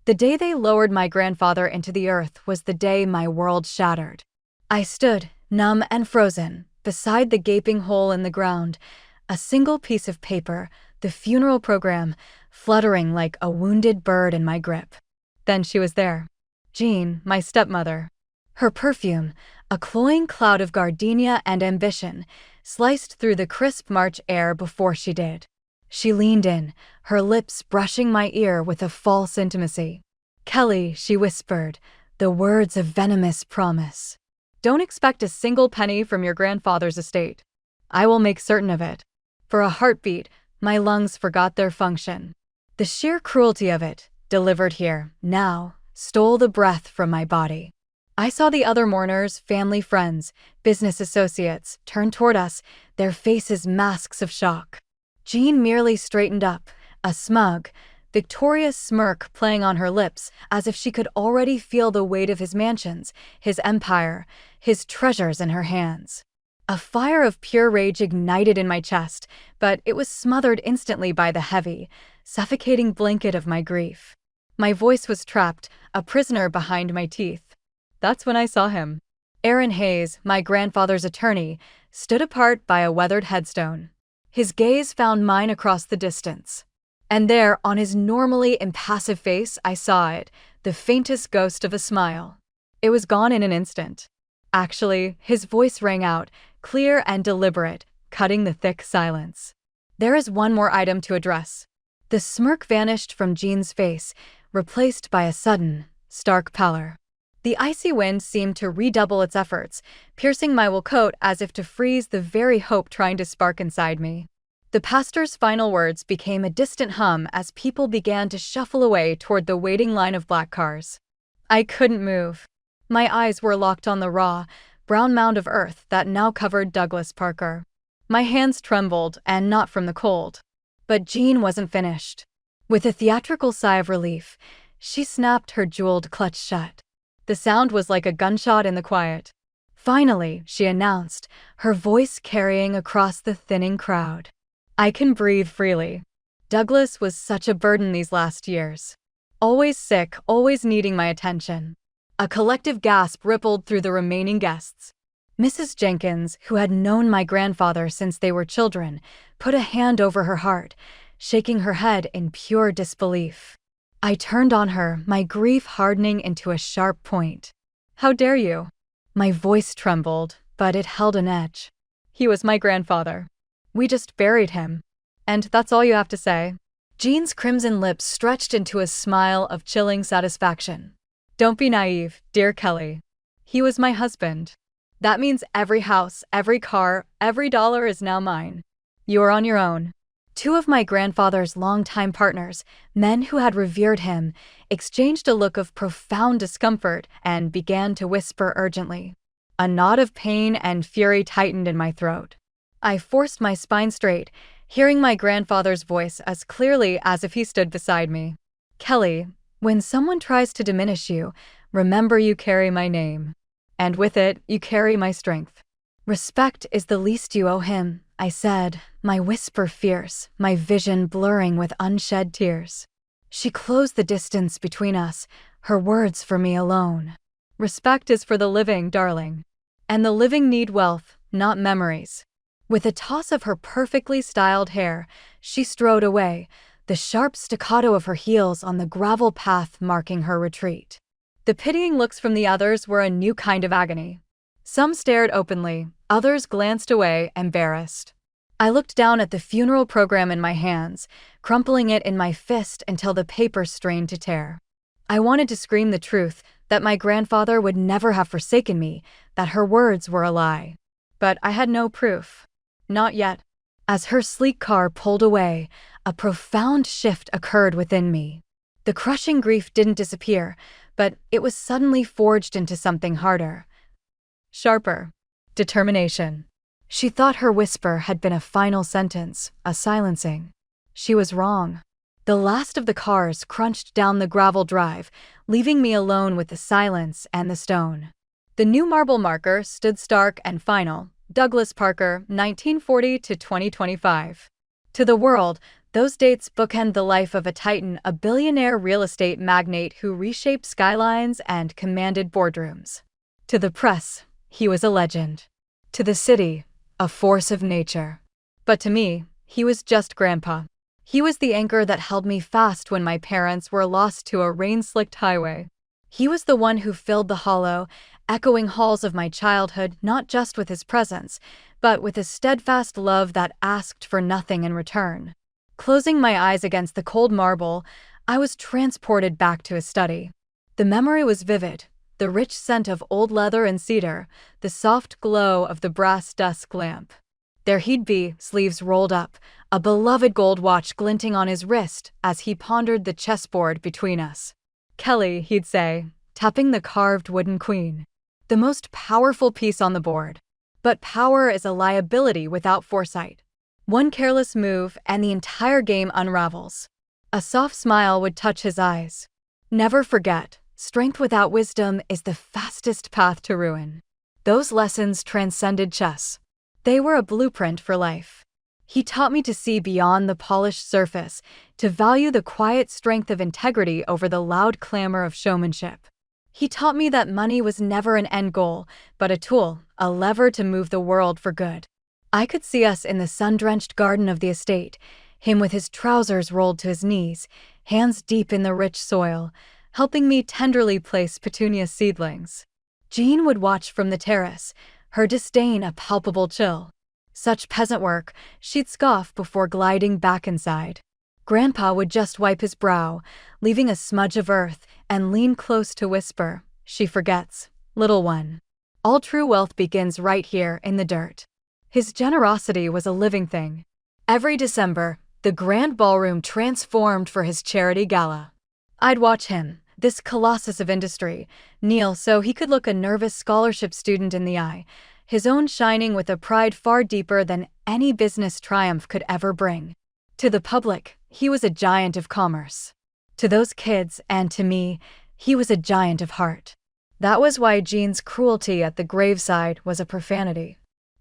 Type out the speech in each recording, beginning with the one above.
The day they lowered my grandfather into the earth was the day my world shattered. I stood, numb and frozen, beside the gaping hole in the ground, a single piece of paper, the funeral program, fluttering like a wounded bird in my grip. Then she was there. Jean, my stepmother. Her perfume, a cloying cloud of gardenia and ambition, sliced through the crisp March air before she did. She leaned in, her lips brushing my ear with a false intimacy. "Kelly," she whispered, the words of venomous promise. "Don't expect a single penny from your grandfather's estate. I will make certain of it." For a heartbeat, my lungs forgot their function. The sheer cruelty of it, delivered here, now, stole the breath from my body. I saw the other mourners, family friends, business associates, turn toward us, their faces masks of shock. Jean merely straightened up, a smug, victorious smirk playing on her lips, as if she could already feel the weight of his mansions, his empire, his treasures in her hands. A fire of pure rage ignited in my chest, but it was smothered instantly by the heavy, suffocating blanket of my grief. My voice was trapped, a prisoner behind my teeth. That's when I saw him. Aaron Hayes, my grandfather's attorney, stood apart by a weathered headstone. His gaze found mine across the distance. And there, on his normally impassive face, I saw it, the faintest ghost of a smile. It was gone in an instant. Actually, his voice rang out, clear and deliberate, cutting the thick silence. "There is one more item to address." The smirk vanished from Jean's face, replaced by a sudden, stark pallor. The icy wind seemed to redouble its efforts, piercing my wool coat as if to freeze the very hope trying to spark inside me. The pastor's final words became a distant hum as people began to shuffle away toward the waiting line of black cars. I couldn't move. My eyes were locked on the raw, brown mound of earth that now covered Douglas Parker. My hands trembled, and not from the cold. But Jean wasn't finished. With a theatrical sigh of relief, she snapped her jeweled clutch shut. The sound was like a gunshot in the quiet. "Finally," she announced, her voice carrying across the thinning crowd. "I can breathe freely." Douglas was such a burden these last years. Always sick, always needing my attention. A collective gasp rippled through the remaining guests. Mrs. Jenkins, who had known my grandfather since they were children, put a hand over her heart, shaking her head in pure disbelief. I turned on her, my grief hardening into a sharp point. "How dare you?" My voice trembled, but it held an edge. "He was my grandfather. We just buried him. And that's all you have to say." Jean's crimson lips stretched into a smile of chilling satisfaction. "Don't be naive, dear Kelly. He was my husband. That means every house, every car, every dollar is now mine. You are on your own." Two of my grandfather's longtime partners, men who had revered him, exchanged a look of profound discomfort and began to whisper urgently. A knot of pain and fury tightened in my throat. I forced my spine straight, hearing my grandfather's voice as clearly as if he stood beside me. "Kelly, when someone tries to diminish you, remember you carry my name. And with it, you carry my strength. Respect is the least you owe him," I said, my whisper fierce, my vision blurring with unshed tears. She closed the distance between us, her words for me alone. "Respect is for the living, darling. And the living need wealth, not memories." With a toss of her perfectly styled hair, she strode away, the sharp staccato of her heels on the gravel path marking her retreat. The pitying looks from the others were a new kind of agony. Some stared openly, others glanced away, embarrassed. I looked down at the funeral program in my hands, crumpling it in my fist until the paper strained to tear. I wanted to scream the truth, that my grandfather would never have forsaken me, that her words were a lie. But I had no proof. Not yet. As her sleek car pulled away, a profound shift occurred within me. The crushing grief didn't disappear, but it was suddenly forged into something harder. Sharper. Determination. She thought her whisper had been a final sentence, a silencing. She was wrong. The last of the cars crunched down the gravel drive, leaving me alone with the silence and the stone. The new marble marker stood stark and final, Douglas Parker, 1940 to 2025. To the world, Those dates bookend the life of a titan, a billionaire real estate magnate who reshaped skylines and commanded boardrooms. To the press, he was a legend. To the city, a force of nature. But to me, he was just Grandpa. He was the anchor that held me fast when my parents were lost to a rain-slicked highway. He was the one who filled the hollow, echoing halls of my childhood not just with his presence, but with a steadfast love that asked for nothing in return. Closing my eyes against the cold marble, I was transported back to his study. The memory was vivid, the rich scent of old leather and cedar, the soft glow of the brass desk lamp. There he'd be, sleeves rolled up, a beloved gold watch glinting on his wrist as he pondered the chessboard between us. "Kelly," he'd say, tapping the carved wooden queen. "The most powerful piece on the board. But power is a liability without foresight. One careless move and the entire game unravels." A soft smile would touch his eyes. "Never forget, strength without wisdom is the fastest path to ruin." Those lessons transcended chess. They were a blueprint for life. He taught me to see beyond the polished surface, to value the quiet strength of integrity over the loud clamor of showmanship. He taught me that money was never an end goal, but a tool, a lever to move the world for good. I could see us in the sun-drenched garden of the estate, him with his trousers rolled to his knees, hands deep in the rich soil, helping me tenderly place petunia seedlings. Jean would watch from the terrace, her disdain a palpable chill. Such peasant work, she'd scoff before gliding back inside. Grandpa would just wipe his brow, leaving a smudge of earth, and lean close to whisper, "She forgets, little one. All true wealth begins right here in the dirt." His generosity was a living thing. Every December, the grand ballroom transformed for his charity gala. I'd watch him, this colossus of industry, kneel so he could look a nervous scholarship student in the eye, his own shining with a pride far deeper than any business triumph could ever bring. To the public, he was a giant of commerce. To those kids, and to me, he was a giant of heart. That was why Jean's cruelty at the graveside was a profanity.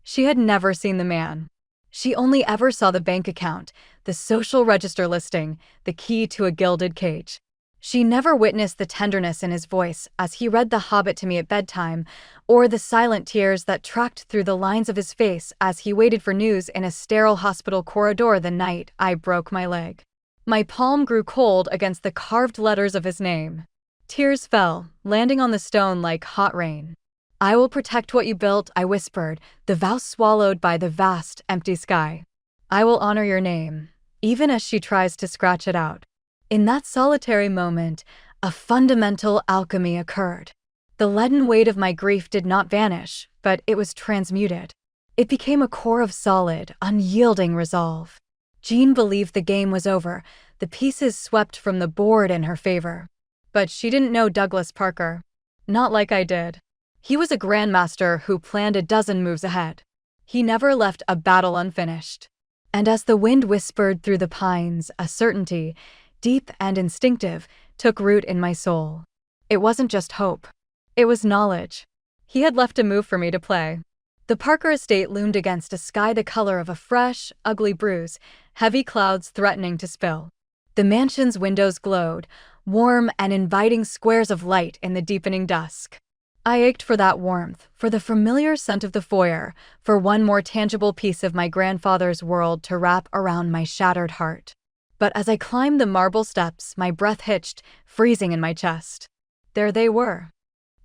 She had never seen the man. She only ever saw the bank account, the social register listing, the key to a gilded cage. She never witnessed the tenderness in his voice as he read The Hobbit to me at bedtime, or the silent tears that tracked through the lines of his face as he waited for news in a sterile hospital corridor the night I broke my leg. My palm grew cold against the carved letters of his name. Tears fell, landing on the stone like hot rain. "I will protect what you built," I whispered, the vow swallowed by the vast, empty sky. "I will honor your name," even as she tries to scratch it out. In that solitary moment, a fundamental alchemy occurred. The leaden weight of my grief did not vanish, but it was transmuted. It became a core of solid, unyielding resolve. Jean believed the game was over, the pieces swept from the board in her favor. But she didn't know Douglas Parker. Not like I did. He was a grandmaster who planned a dozen moves ahead. He never left a battle unfinished. And as the wind whispered through the pines, a certainty, deep and instinctive, took root in my soul. It wasn't just hope. It was knowledge. He had left a move for me to play. The Parker estate loomed against a sky the color of a fresh, ugly bruise, heavy clouds threatening to spill. The mansion's windows glowed, warm and inviting squares of light in the deepening dusk. I ached for that warmth, for the familiar scent of the foyer, for one more tangible piece of my grandfather's world to wrap around my shattered heart. But as I climbed the marble steps, my breath hitched, freezing in my chest. There they were.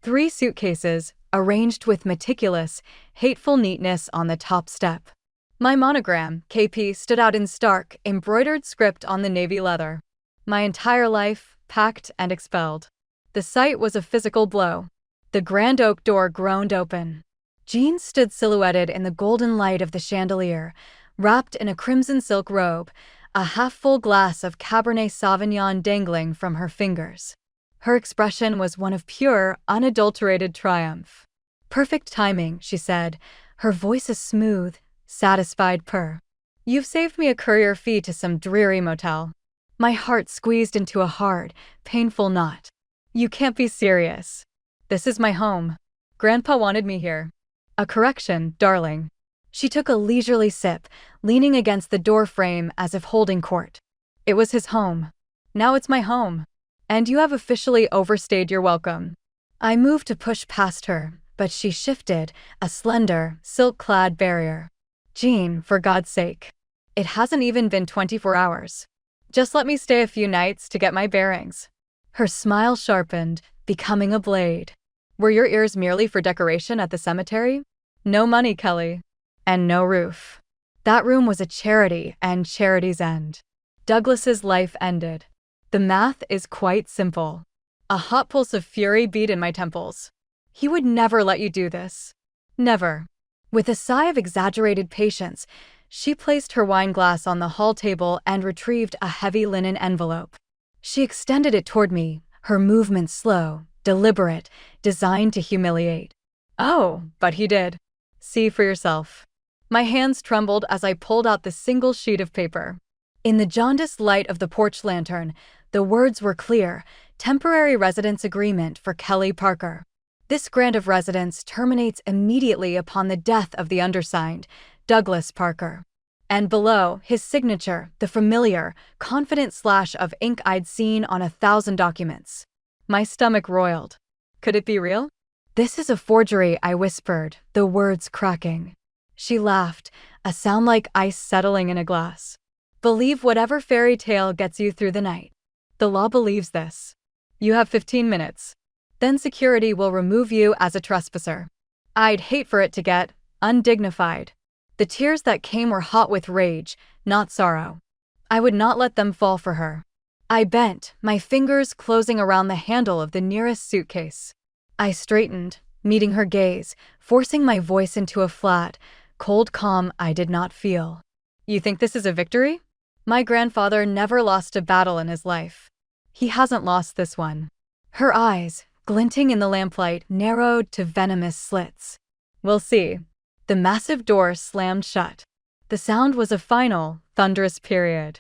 3 suitcases, arranged with meticulous, hateful neatness on the top step. My monogram, KP, stood out in stark, embroidered script on the navy leather. My entire life, packed and expelled. The sight was a physical blow. The grand oak door groaned open. Jean stood silhouetted in the golden light of the chandelier, wrapped in a crimson silk robe, a half-full glass of Cabernet Sauvignon dangling from her fingers. Her expression was one of pure, unadulterated triumph. "Perfect timing," she said, her voice a smooth, satisfied purr. "You've saved me a courier fee to some dreary motel." My heart squeezed into a hard, painful knot. "You can't be serious. This is my home. Grandpa wanted me here." "A correction, darling. She took a leisurely sip, leaning against the door frame as if holding court. It was his home. Now it's my home. And you have officially overstayed your welcome. I moved to push past her, but she shifted, a slender, silk-clad barrier. Jean, for God's sake. It hasn't even been 24 hours. Just let me stay a few nights to get my bearings. Her smile sharpened, becoming a blade. Were your ears merely for decoration at the cemetery? No money, Kelly. And no roof. That room was a charity, and charity's end. Douglas's life ended. The math is quite simple. A hot pulse of fury beat in my temples. He would never let you do this. Never. With a sigh of exaggerated patience, she placed her wine glass on the hall table and retrieved a heavy linen envelope. She extended it toward me, her movements slow, deliberate, designed to humiliate. Oh, but he did. See for yourself. My hands trembled as I pulled out the single sheet of paper. In the jaundiced light of the porch lantern, the words were clear: temporary residence agreement for Kelly Parker. This grant of residence terminates immediately upon the death of the undersigned, Douglas Parker. And below, his signature, the familiar, confident slash of ink I'd seen on 1,000 documents. My stomach roiled. Could it be real? This is a forgery, I whispered, the words cracking. She laughed, a sound like ice settling in a glass. Believe whatever fairy tale gets you through the night. The law believes this. You have 15 minutes. Then security will remove you as a trespasser. I'd hate for it to get undignified. The tears that came were hot with rage, not sorrow. I would not let them fall for her. I bent, my fingers closing around the handle of the nearest suitcase. I straightened, meeting her gaze, forcing my voice into a flat, cold calm I did not feel. You think this is a victory? My grandfather never lost a battle in his life. He hasn't lost this one. Her eyes, glinting in the lamplight, narrowed to venomous slits. We'll see. The massive door slammed shut. The sound was a final, thunderous period.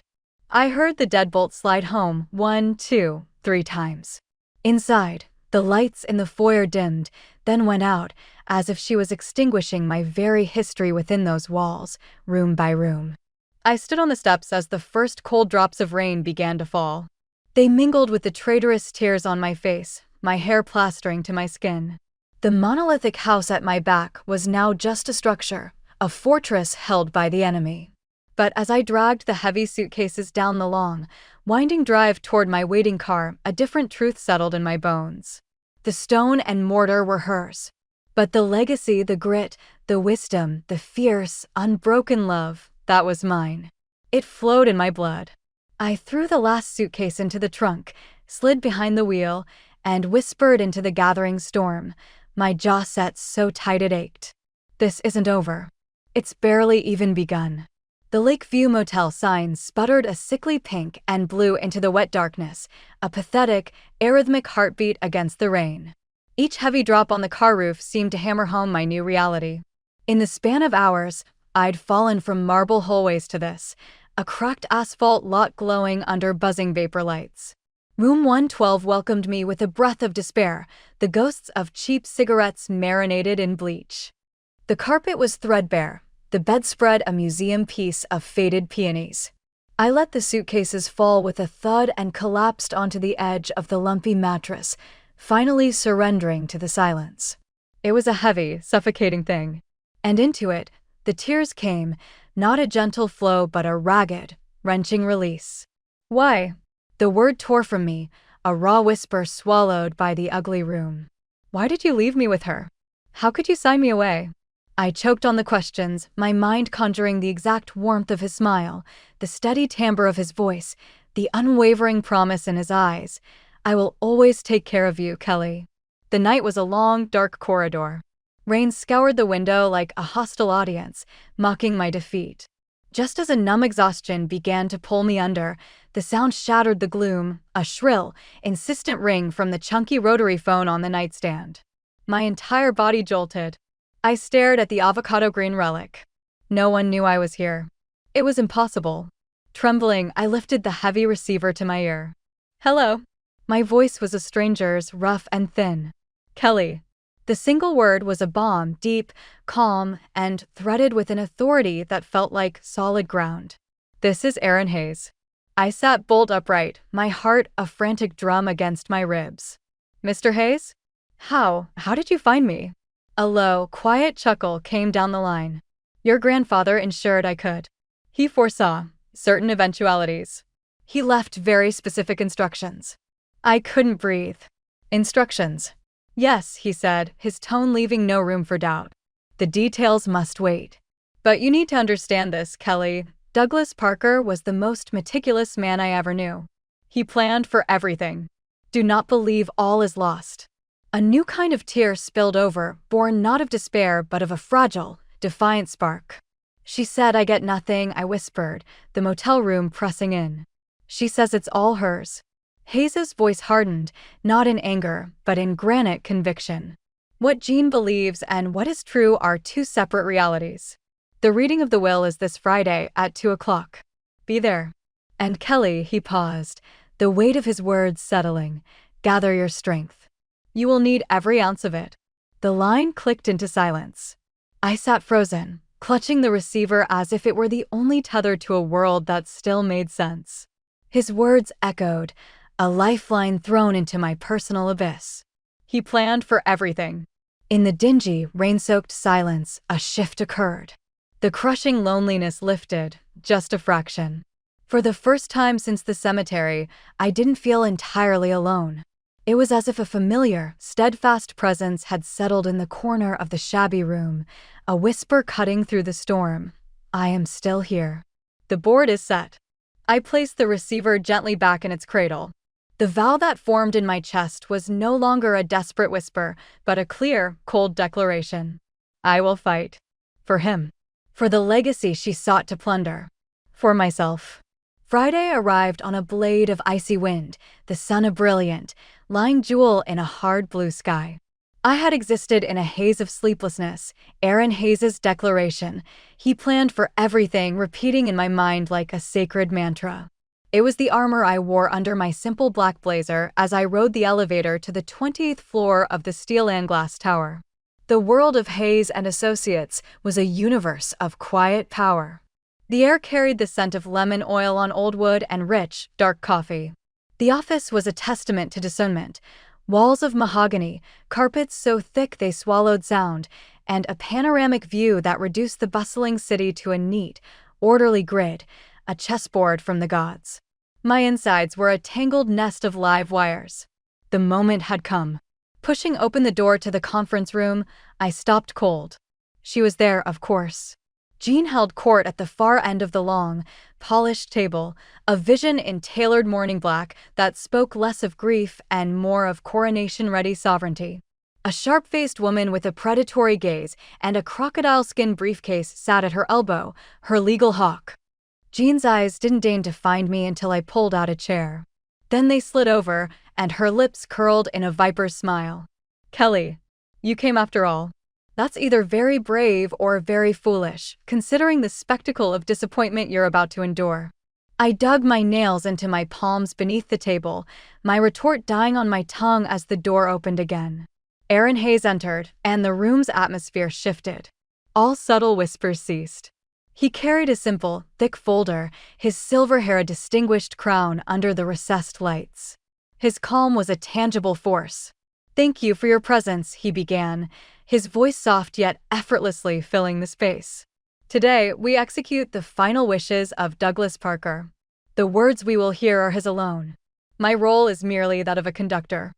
I heard the deadbolt slide home 1, 2, 3 times. Inside, the lights in the foyer dimmed, then went out, as if she was extinguishing my very history within those walls, room by room. I stood on the steps as the first cold drops of rain began to fall. They mingled with the traitorous tears on my face, my hair plastering to my skin. The monolithic house at my back was now just a structure, a fortress held by the enemy. But as I dragged the heavy suitcases down the long, winding drive toward my waiting car, a different truth settled in my bones. The stone and mortar were hers. But the legacy, the grit, the wisdom, the fierce, unbroken love, that was mine. It flowed in my blood. I threw the last suitcase into the trunk, slid behind the wheel, and whispered into the gathering storm, my jaw set so tight it ached. This isn't over. It's barely even begun. The Lakeview Motel sign sputtered a sickly pink and blue into the wet darkness, a pathetic, arrhythmic heartbeat against the rain. Each heavy drop on the car roof seemed to hammer home my new reality. In the span of hours, I'd fallen from marble hallways to this, a cracked asphalt lot glowing under buzzing vapor lights. Room 112 welcomed me with a breath of despair, the ghosts of cheap cigarettes marinated in bleach. The carpet was threadbare, the bedspread a museum piece of faded peonies. I let the suitcases fall with a thud and collapsed onto the edge of the lumpy mattress, finally surrendering to the silence. It was a heavy, suffocating thing. And into it, the tears came, not a gentle flow but a ragged, wrenching release. Why? The word tore from me, a raw whisper swallowed by the ugly room. Why did you leave me with her? How could you sign me away? I choked on the questions, my mind conjuring the exact warmth of his smile, the steady timbre of his voice, the unwavering promise in his eyes. I will always take care of you, Kelly. The night was a long, dark corridor. Rain scoured the window like a hostile audience, mocking my defeat. Just as a numb exhaustion began to pull me under, the sound shattered the gloom, a shrill, insistent ring from the chunky rotary phone on the nightstand. My entire body jolted. I stared at the avocado green relic. No one knew I was here. It was impossible. Trembling, I lifted the heavy receiver to my ear. Hello. My voice was a stranger's, rough and thin. Kelly. The single word was a bomb, deep, calm, and threaded with an authority that felt like solid ground. "This is Aaron Hayes." I sat bolt upright, my heart a frantic drum against my ribs. "Mr. Hayes? How did you find me?" A low, quiet chuckle came down the line. "Your grandfather ensured I could. He foresaw certain eventualities. He left very specific instructions." I couldn't breathe. "Instructions?" "Yes," he said, his tone leaving no room for doubt. "The details must wait. But you need to understand this, Kelly. Douglas Parker was the most meticulous man I ever knew. He planned for everything. Do not believe all is lost." A new kind of tear spilled over, born not of despair but of a fragile, defiant spark. "She said I get nothing," I whispered, the motel room pressing in. "She says it's all hers." Hayes's voice hardened, not in anger, but in granite conviction. What Jean believes and what is true are two separate realities. "The reading of the will is this Friday at 2 o'clock. Be there." "And Kelly," he paused, the weight of his words settling, "gather your strength. You will need every ounce of it." The line clicked into silence. I sat frozen, clutching the receiver as if it were the only tether to a world that still made sense. His words echoed, a lifeline thrown into my personal abyss. He planned for everything. In the dingy, rain-soaked silence, a shift occurred. The crushing loneliness lifted, just a fraction. For the first time since the cemetery, I didn't feel entirely alone. It was as if a familiar, steadfast presence had settled in the corner of the shabby room, a whisper cutting through the storm. "I am still here. The board is set." I placed the receiver gently back in its cradle. The vow that formed in my chest was no longer a desperate whisper, but a clear, cold declaration. I will fight. For him. For the legacy she sought to plunder. For myself. Friday arrived on a blade of icy wind, the sun a brilliant, lying jewel in a hard blue sky. I had existed in a haze of sleeplessness, Aaron Hayes's declaration. He planned for everything, repeating in my mind like a sacred mantra. It was the armor I wore under my simple black blazer as I rode the elevator to the 20th floor of the steel and glass tower. The world of Hayes and Associates was a universe of quiet power. The air carried the scent of lemon oil on old wood and rich, dark coffee. The office was a testament to discernment. Walls of mahogany, carpets so thick they swallowed sound, and a panoramic view that reduced the bustling city to a neat, orderly grid, a chessboard from the gods. My insides were a tangled nest of live wires. The moment had come. Pushing open the door to the conference room, I stopped cold. She was there, of course. Jean held court at the far end of the long, polished table, a vision in tailored mourning black that spoke less of grief and more of coronation-ready sovereignty. A sharp-faced woman with a predatory gaze and a crocodile-skin briefcase sat at her elbow, her legal hawk. Jean's eyes didn't deign to find me until I pulled out a chair. Then they slid over, and her lips curled in a viper's smile. "Kelly, you came after all. That's either very brave or very foolish, considering the spectacle of disappointment you're about to endure." I dug my nails into my palms beneath the table, my retort dying on my tongue as the door opened again. Aaron Hayes entered, and the room's atmosphere shifted. All subtle whispers ceased. He carried a simple, thick folder, his silver hair a distinguished crown under the recessed lights. His calm was a tangible force. "Thank you for your presence," he began, his voice soft yet effortlessly filling the space. "Today, we execute the final wishes of Douglas Parker. The words we will hear are his alone. My role is merely that of a conductor."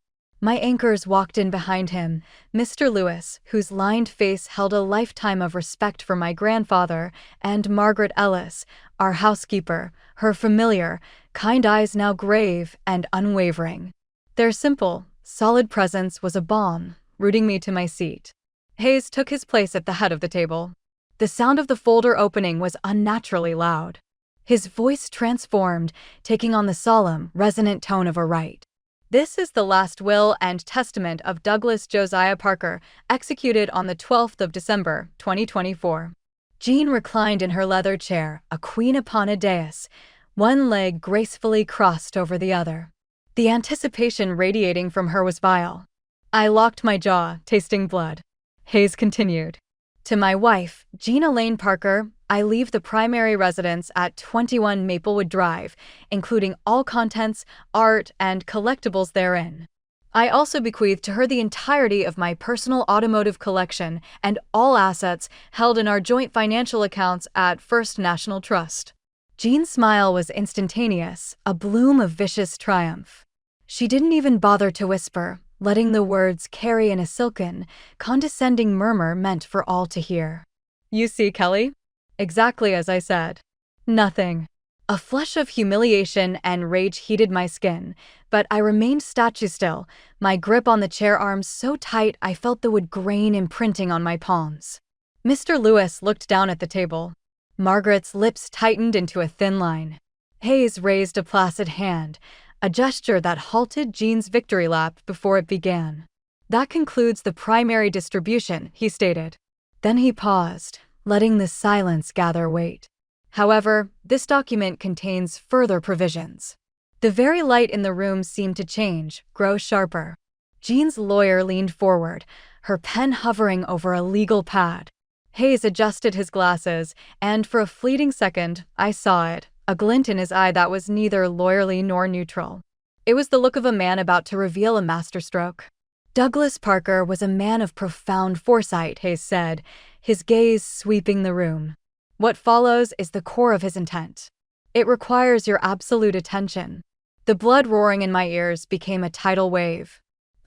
My anchors walked in behind him, Mr. Lewis, whose lined face held a lifetime of respect for my grandfather, and Margaret Ellis, our housekeeper, her familiar, kind eyes now grave and unwavering. Their simple, solid presence was a balm, rooting me to my seat. Hayes took his place at the head of the table. The sound of the folder opening was unnaturally loud. His voice transformed, taking on the solemn, resonant tone of a rite. "This is the last will and testament of Douglas Josiah Parker, executed on the 12th of December, 2024. Jean reclined in her leather chair, a queen upon a dais, one leg gracefully crossed over the other. The anticipation radiating from her was vile. I locked my jaw, tasting blood. Hayes continued. To my wife, Gina Lane Parker, I leave the primary residence at 21 Maplewood Drive, including all contents, art, and collectibles therein. I also bequeath to her the entirety of my personal automotive collection and all assets held in our joint financial accounts at First National Trust. Jean's smile was instantaneous, a bloom of vicious triumph. She didn't even bother to whisper, letting the words carry in a silken, condescending murmur meant for all to hear. You see, Kelly? Exactly as I said. Nothing. A flush of humiliation and rage heated my skin, but I remained statue still, my grip on the chair arms so tight I felt the wood grain imprinting on my palms. Mr. Lewis looked down at the table. Margaret's lips tightened into a thin line. Hayes raised a placid hand, a gesture that halted Jean's victory lap before it began. That concludes the primary distribution, he stated. Then he paused, letting the silence gather weight. However, this document contains further provisions. The very light in the room seemed to change, grow sharper. Jean's lawyer leaned forward, her pen hovering over a legal pad. Hayes adjusted his glasses, and for a fleeting second, I saw it, a glint in his eye that was neither lawyerly nor neutral. It was the look of a man about to reveal a masterstroke. Douglas Parker was a man of profound foresight, Hayes said, his gaze sweeping the room. What follows is the core of his intent. It requires your absolute attention. The blood roaring in my ears became a tidal wave.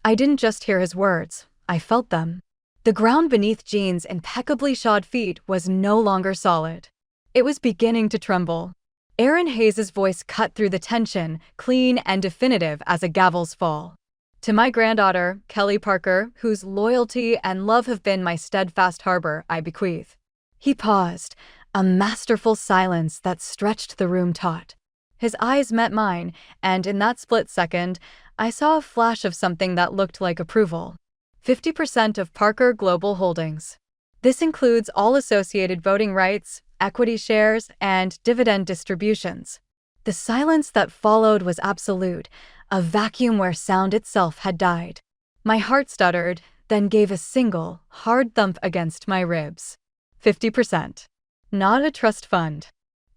I didn't just hear his words, I felt them. The ground beneath Jean's impeccably shod feet was no longer solid. It was beginning to tremble. Aaron Hayes' voice cut through the tension, clean and definitive as a gavel's fall. To my granddaughter, Kelly Parker, whose loyalty and love have been my steadfast harbor, I bequeath. He paused, a masterful silence that stretched the room taut. His eyes met mine, and in that split second, I saw a flash of something that looked like approval. 50% of Parker Global Holdings. This includes all associated voting rights, equity shares, and dividend distributions. The silence that followed was absolute, a vacuum where sound itself had died. My heart stuttered, then gave a single, hard thump against my ribs. 50%. Not a trust fund.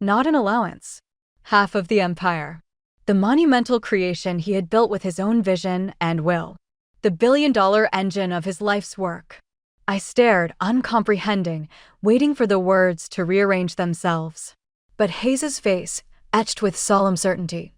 Not an allowance. Half of the empire. The monumental creation he had built with his own vision and will. The billion-dollar engine of his life's work. I stared, uncomprehending, waiting for the words to rearrange themselves. But Hayes' face, etched with solemn certainty,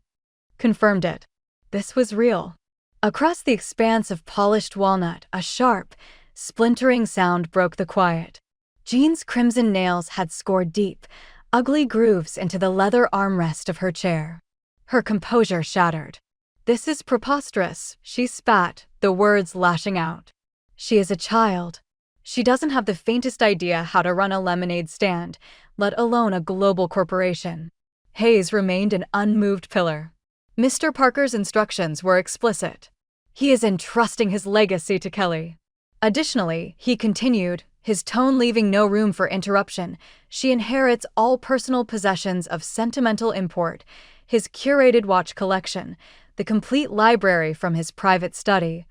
confirmed it. This was real. Across the expanse of polished walnut, a sharp, splintering sound broke the quiet. Jean's crimson nails had scored deep, ugly grooves into the leather armrest of her chair. Her composure shattered. This is preposterous, she spat, the words lashing out. She is a child. She doesn't have the faintest idea how to run a lemonade stand, let alone a global corporation. Hayes remained an unmoved pillar. Mr. Parker's instructions were explicit. He is entrusting his legacy to Kelly. Additionally, he continued, his tone leaving no room for interruption, she inherits all personal possessions of sentimental import, his curated watch collection, the complete library from his private study,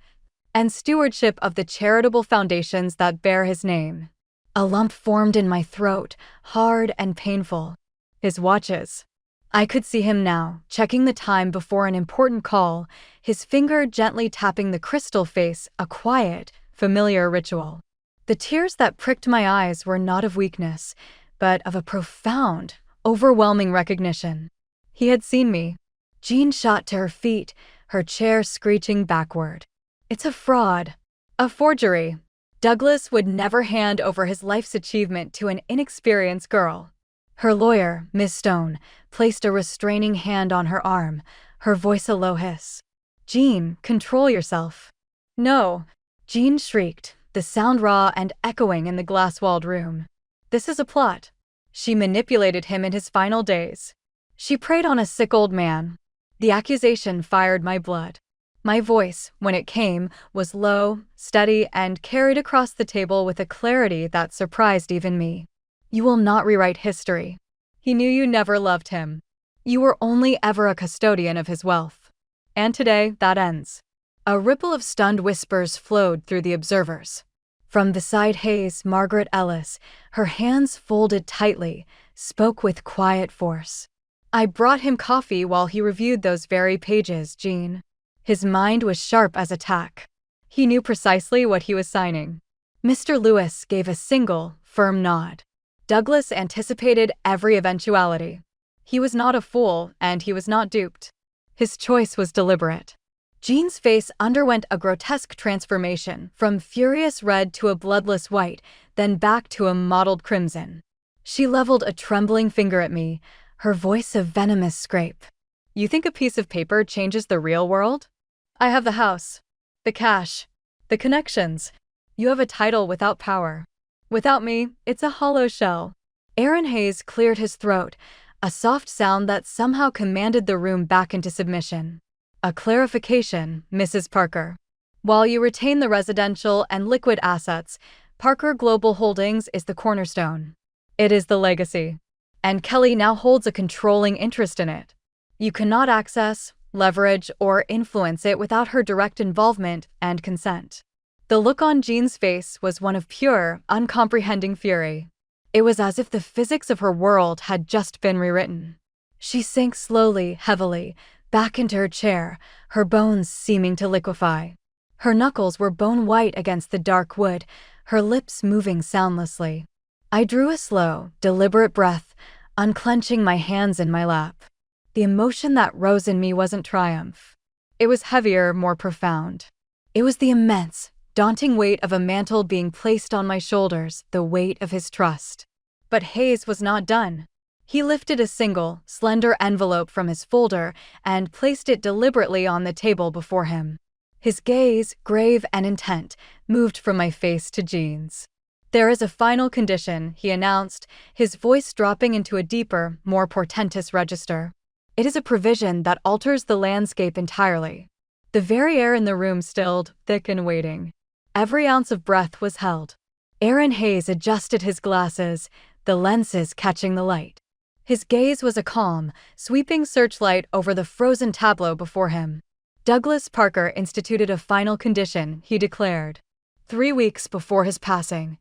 and stewardship of the charitable foundations that bear his name. A lump formed in my throat, hard and painful. His watches. I could see him now, checking the time before an important call, his finger gently tapping the crystal face, a quiet, familiar ritual. The tears that pricked my eyes were not of weakness, but of a profound, overwhelming recognition. He had seen me. Jean shot to her feet, her chair screeching backward. It's a fraud. A forgery. Douglas would never hand over his life's achievement to an inexperienced girl. Her lawyer, Miss Stone, placed a restraining hand on her arm, her voice a low hiss. Jean, control yourself. No. Jean shrieked, the sound raw and echoing in the glass-walled room. This is a plot. She manipulated him in his final days. She preyed on a sick old man. The accusation fired my blood. My voice, when it came, was low, steady, and carried across the table with a clarity that surprised even me. You will not rewrite history. He knew you never loved him. You were only ever a custodian of his wealth. And today, that ends. A ripple of stunned whispers flowed through the observers. From beside Hayes, Margaret Ellis, her hands folded tightly, spoke with quiet force. "I brought him coffee while he reviewed those very pages, Jean." His mind was sharp as a tack. He knew precisely what he was signing. Mr. Lewis gave a single, firm nod. Douglas anticipated every eventuality. He was not a fool, and he was not duped. His choice was deliberate. Jean's face underwent a grotesque transformation, from furious red to a bloodless white, then back to a mottled crimson. She leveled a trembling finger at me, her voice a venomous scrape. "You think a piece of paper changes the real world? I have the house, the cash, the connections. You have a title without power. Without me, it's a hollow shell." Aaron Hayes cleared his throat, a soft sound that somehow commanded the room back into submission. "A clarification, Mrs. Parker. While you retain the residential and liquid assets, Parker Global Holdings is the cornerstone. It is the legacy. And Kelly now holds a controlling interest in it. You cannot access, leverage, or influence it without her direct involvement and consent." The look on Jean's face was one of pure, uncomprehending fury. It was as if the physics of her world had just been rewritten. She sank slowly, heavily, back into her chair, her bones seeming to liquefy. Her knuckles were bone white against the dark wood, her lips moving soundlessly. I drew a slow, deliberate breath, unclenching my hands in my lap. The emotion that rose in me wasn't triumph. It was heavier, more profound. It was the immense, daunting weight of a mantle being placed on my shoulders, the weight of his trust. But Hayes was not done. He lifted a single, slender envelope from his folder and placed it deliberately on the table before him. His gaze, grave and intent, moved from my face to Jean's. "There is a final condition," he announced, his voice dropping into a deeper, more portentous register. "It is a provision that alters the landscape entirely." The very air in the room stilled, thick and waiting. Every ounce of breath was held. Aaron Hayes adjusted his glasses, the lenses catching the light. His gaze was a calm, sweeping searchlight over the frozen tableau before him. "Douglas Parker instituted a final condition," he declared. 3 weeks before his passing,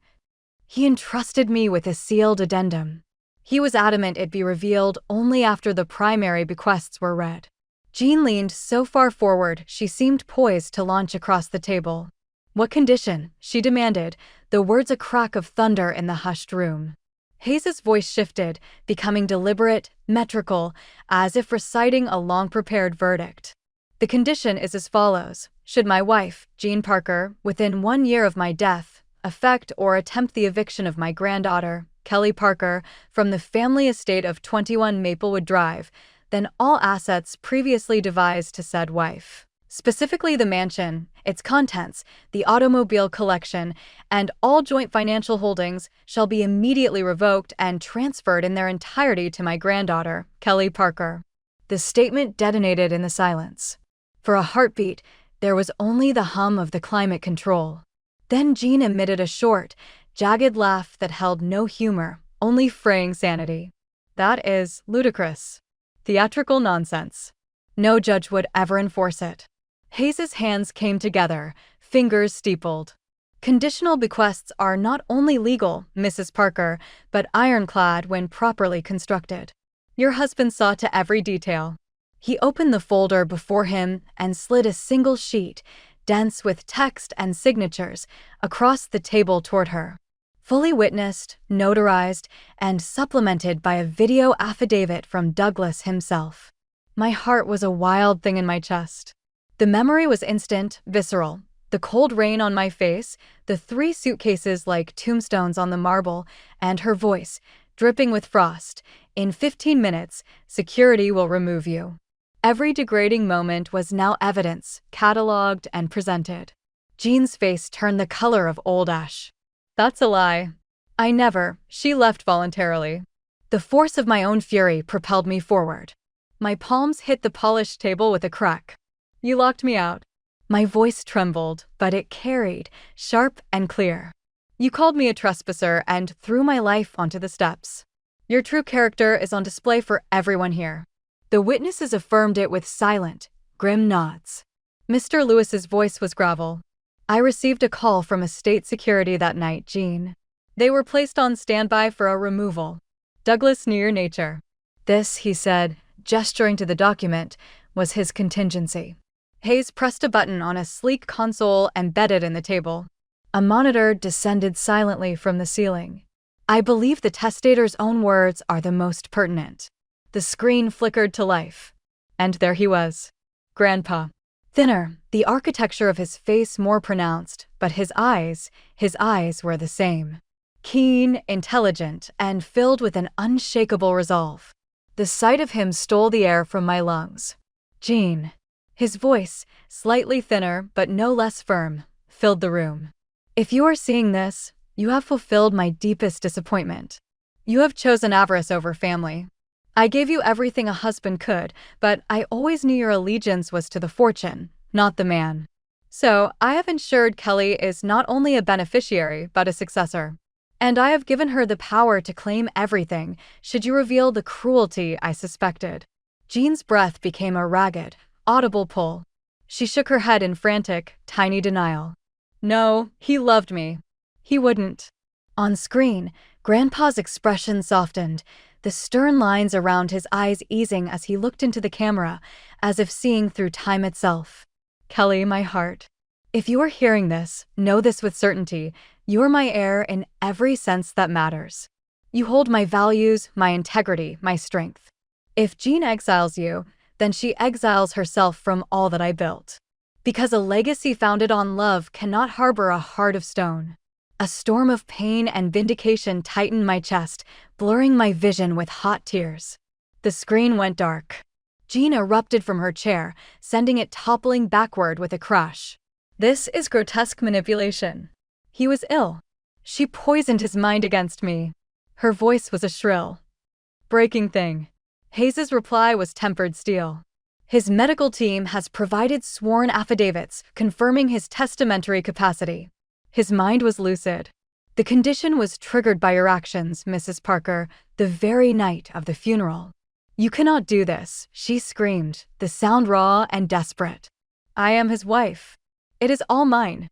he entrusted me with a sealed addendum. He was adamant it be revealed only after the primary bequests were read. Jean leaned so far forward she seemed poised to launch across the table. "What condition?" she demanded, the words a crack of thunder in the hushed room. Hayes's voice shifted, becoming deliberate, metrical, as if reciting a long-prepared verdict. "The condition is as follows. Should my wife, Jean Parker, within 1 year of my death, effect or attempt the eviction of my granddaughter, Kelly Parker, from the family estate of 21 Maplewood Drive, then all assets previously devised to said wife, specifically the mansion, its contents, the automobile collection, and all joint financial holdings, shall be immediately revoked and transferred in their entirety to my granddaughter, Kelly Parker." The statement detonated in the silence. For a heartbeat, there was only the hum of the climate control. Then Jean emitted a short, jagged laugh that held no humor, only fraying sanity. "That is ludicrous. Theatrical nonsense. No judge would ever enforce it." Hayes's hands came together, fingers steepled. "Conditional bequests are not only legal, Mrs. Parker, but ironclad when properly constructed. Your husband saw to every detail." He opened the folder before him and slid a single sheet, dense with text and signatures, across the table toward her. Fully witnessed, notarized, and supplemented by a video affidavit from Douglas himself. My heart was a wild thing in my chest. The memory was instant, visceral. The cold rain on my face, the 3 suitcases like tombstones on the marble, and her voice, dripping with frost. "In 15 minutes, security will remove you." Every degrading moment was now evidence, catalogued and presented. Jean's face turned the color of old ash. "That's a lie. I never." She left voluntarily. The force of my own fury propelled me forward. My palms hit the polished table with a crack. "You locked me out." My voice trembled, but it carried, sharp and clear. "You called me a trespasser and threw my life onto the steps. Your true character is on display for everyone here." The witnesses affirmed it with silent, grim nods. Mr. Lewis's voice was gravel. I received a call from estate security that night, Jean. They were placed on standby for a removal. Douglas knew your nature. This, he said, gesturing to the document, was his contingency. Hayes pressed a button on a sleek console embedded in the table. A monitor descended silently from the ceiling. I believe the testator's own words are the most pertinent. The screen flickered to life. And there he was. Grandpa. Thinner, the architecture of his face more pronounced, but his eyes were the same. Keen, intelligent, and filled with an unshakable resolve. The sight of him stole the air from my lungs. Jean. His voice, slightly thinner but no less firm, filled the room. If you are seeing this, you have fulfilled my deepest disappointment. You have chosen avarice over family. I gave you everything a husband could, but I always knew your allegiance was to the fortune, not the man. So I have ensured Kelly is not only a beneficiary, but a successor. And I have given her the power to claim everything, should you reveal the cruelty I suspected. Jean's breath became a ragged, audible pull. She shook her head in frantic, tiny denial. No, he loved me. He wouldn't. On screen, Grandpa's expression softened, the stern lines around his eyes easing as he looked into the camera, as if seeing through time itself. Kelly, my heart. If you are hearing this, know this with certainty. You're my heir in every sense that matters. You hold my values, my integrity, my strength. If Jean exiles you, then she exiles herself from all that I built. Because a legacy founded on love cannot harbor a heart of stone. A storm of pain and vindication tightened my chest, blurring my vision with hot tears. The screen went dark. Jean erupted from her chair, sending it toppling backward with a crash. This is grotesque manipulation. He was ill. She poisoned his mind against me. Her voice was a shrill, breaking thing. Hayes's reply was tempered steel. His medical team has provided sworn affidavits confirming his testamentary capacity. His mind was lucid. The condition was triggered by your actions, Mrs. Parker, the very night of the funeral. You cannot do this, she screamed, the sound raw and desperate. I am his wife. It is all mine.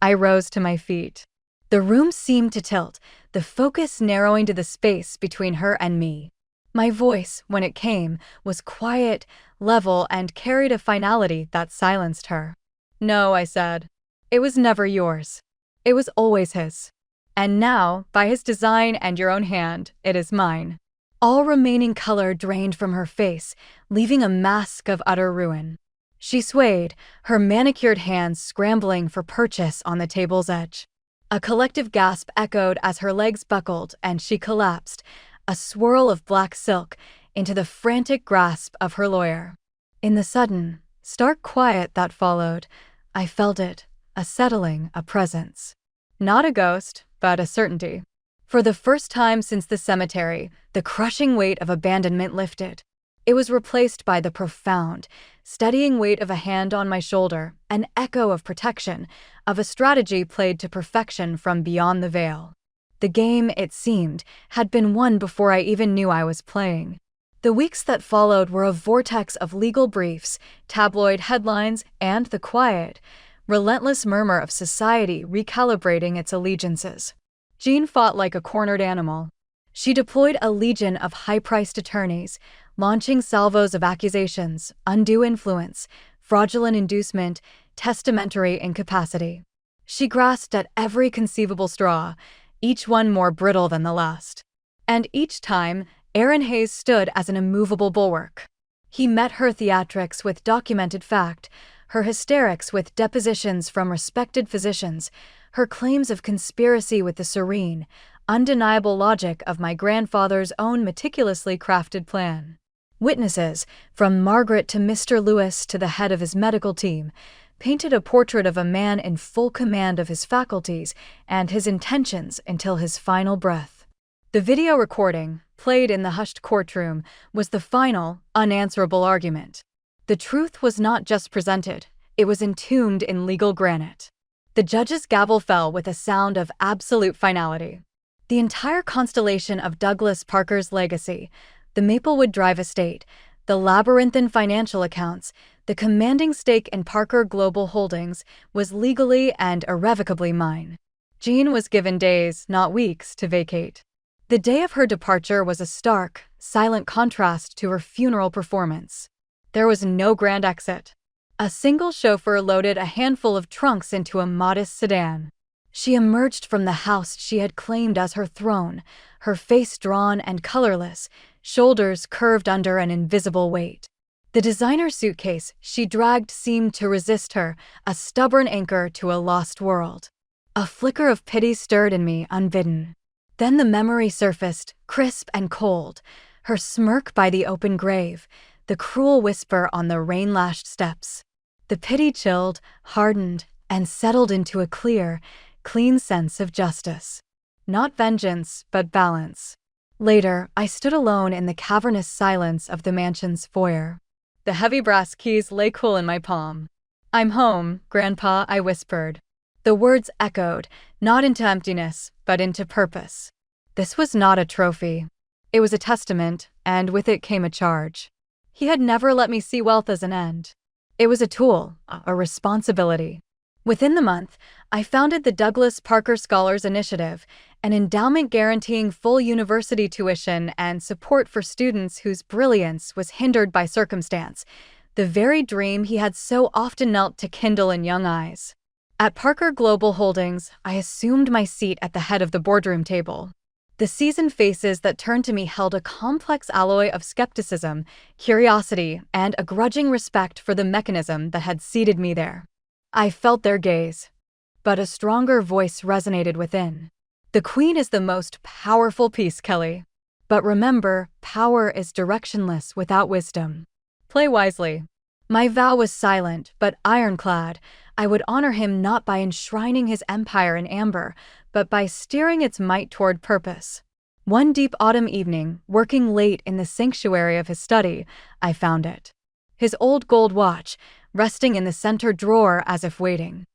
I rose to my feet. The room seemed to tilt, the focus narrowing to the space between her and me. My voice, when it came, was quiet, level, and carried a finality that silenced her. No, I said. It was never yours. It was always his. And now, by his design and your own hand, it is mine. All remaining color drained from her face, leaving a mask of utter ruin. She swayed, her manicured hands scrambling for purchase on the table's edge. A collective gasp echoed as her legs buckled and she collapsed, a swirl of black silk, into the frantic grasp of her lawyer. In the sudden, stark quiet that followed, I felt it, a settling, a presence. Not a ghost, but a certainty. For the first time since the cemetery, the crushing weight of abandonment lifted. It was replaced by the profound, steadying weight of a hand on my shoulder, an echo of protection, of a strategy played to perfection from beyond the veil. The game, it seemed, had been won before I even knew I was playing. The weeks that followed were a vortex of legal briefs, tabloid headlines, and the quiet, relentless murmur of society recalibrating its allegiances. Jean fought like a cornered animal. She deployed a legion of high-priced attorneys, launching salvos of accusations, undue influence, fraudulent inducement, testamentary incapacity. She grasped at every conceivable straw, each one more brittle than the last. And each time, Aaron Hayes stood as an immovable bulwark. He met her theatrics with documented fact, her hysterics with depositions from respected physicians, her claims of conspiracy with the serene, undeniable logic of my grandfather's own meticulously crafted plan. Witnesses, from Margaret to Mr. Lewis to the head of his medical team, painted a portrait of a man in full command of his faculties and his intentions until his final breath. The video recording, played in the hushed courtroom, was the final, unanswerable argument. The truth was not just presented, it was entombed in legal granite. The judge's gavel fell with a sound of absolute finality. The entire constellation of Douglas Parker's legacy, the Maplewood Drive estate, the labyrinthine financial accounts, The commanding stake in Parker Global Holdings was legally and irrevocably mine. Jean was given days, not weeks, to vacate. The day of her departure was a stark, silent contrast to her funeral performance. There was no grand exit. A single chauffeur loaded a handful of trunks into a modest sedan. She emerged from the house she had claimed as her throne, her face drawn and colorless, shoulders curved under an invisible weight. The designer suitcase she dragged seemed to resist her, a stubborn anchor to a lost world. A flicker of pity stirred in me, unbidden. Then the memory surfaced, crisp and cold, her smirk by the open grave, the cruel whisper on the rain-lashed steps. The pity chilled, hardened, and settled into a clear, clean sense of justice. Not vengeance, but balance. Later, I stood alone in the cavernous silence of the mansion's foyer. The heavy brass keys lay cool in my palm. "I'm home, Grandpa," I whispered. The words echoed, not into emptiness, but into purpose. This was not a trophy. It was a testament, and with it came a charge. He had never let me see wealth as an end. It was a tool, a responsibility. Within the month, I founded the Douglas Parker Scholars Initiative, an endowment guaranteeing full university tuition and support for students whose brilliance was hindered by circumstance, the very dream he had so often knelt to kindle in young eyes. At Parker Global Holdings, I assumed my seat at the head of the boardroom table. The seasoned faces that turned to me held a complex alloy of skepticism, curiosity, and a grudging respect for the mechanism that had seated me there. I felt their gaze, but a stronger voice resonated within. "The Queen is the most powerful piece, Kelly. But remember, power is directionless without wisdom. Play wisely." My vow was silent, but ironclad. I would honor him not by enshrining his empire in amber, but by steering its might toward purpose. One deep autumn evening, working late in the sanctuary of his study, I found it. His old gold watch, resting in the center drawer as if waiting.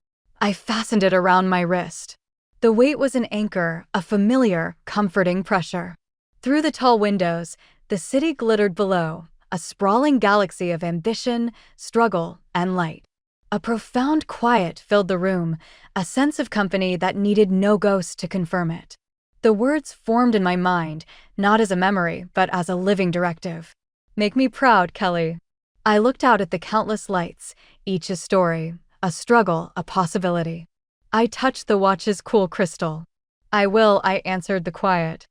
I fastened it around my wrist. The weight was an anchor, a familiar, comforting pressure. Through the tall windows, the city glittered below, a sprawling galaxy of ambition, struggle, and light. A profound quiet filled the room, a sense of company that needed no ghost to confirm it. The words formed in my mind, not as a memory, but as a living directive. "Make me proud, Kelly." I looked out at the countless lights, each a story, a struggle, a possibility. I touched the watch's cool crystal. "I will," I answered the quiet.